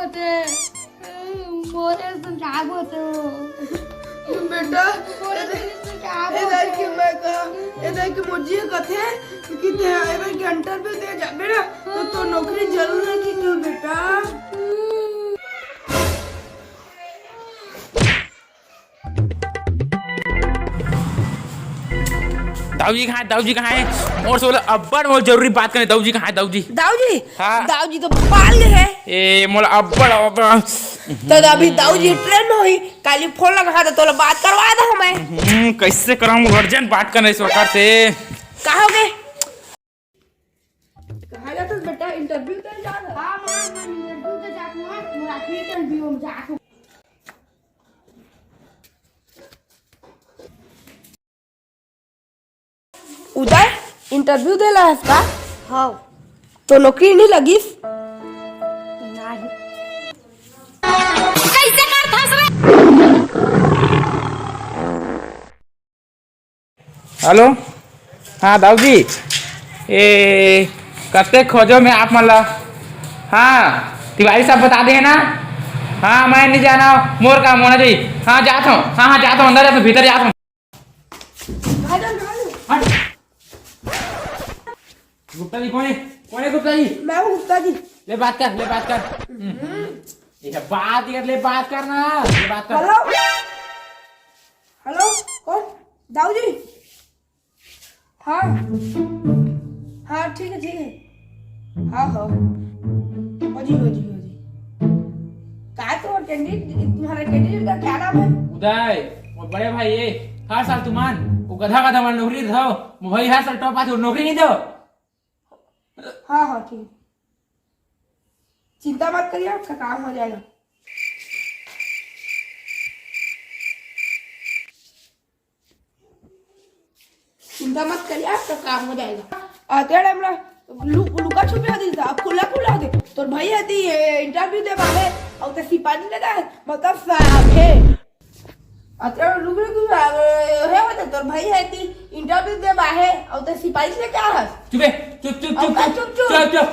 होते मोरे से जाग होते हो बेटा मुझे कथे कि इंटरव्यू दे जाबे ना तो नौकरी जरूर रखी तो बेटा। दाऊजी कहाँ है और सोला अब्बड़ बहुत जरूरी बात करने। दाऊजी कहाँ है? दाऊजी हाँ दाऊजी तो भोपाल गए हैं। ए मोला अब्बड़ होगा तो अभी दाऊजी ट्रेन में हुई काली फोन लगा था तो बात करवा दो हमें। कैसे कराऊं अर्जेंट बात करना इस वक्त से। कहाँ हो गए? कहाँ जाते बेटा? इंटरव्यू कर जा रहा। हां मैं इंटरव्यू के जात हूं मोरा ठीक इंटरव्यू में जात हूं। उदय इंटरव्यू देला है इसका? हां तो नौकरी नहीं लगी? नहीं कैसे कर फंस रहे? हेलो हाँ दाऊजी ए कते खोजो में आप मतलब हाँ तिवारी साहब बता दे ना। हाँ मैं नहीं जाना मोर काम होना चाहिए। हाँ जाता हूँ हाँ जाता हूँ अंदर जाता हूँ भीतर जाता हूँ। गुप्ता जी कौन है गुप्ता जी? मैं हूँ गुप्ता जी। ले बात कर ये बात करना ये बात कर। हेलो हेलो कौन? दाऊजी? हाँ हाँ ठीक है हाँ हाँ हो जी क्या तो तुम्हारे कैंडिडेट का क्या नाम है? उदय वो बड़े भाई ये हर साल तुमान वो गधा वाला नौकरी दो भाई हर साल टॉप आते नौकरी नहीं दो। हाँ ठीक चिंता मत करिए आपका काम हो जाएगा। चिंता मत करिए आपका काम हो जाएगा। અત્યારે હમણાં લુકા છુપી હતી आप खुला होते तो भाई હતી इंटरव्यू दे बारे और तो सिपाही लगा मतलब साहब है અત્યારે લુગડું હે હોતે तो भाई હતી इंटरव्यू दे बारे और तो सिपाही से क्या है? चुप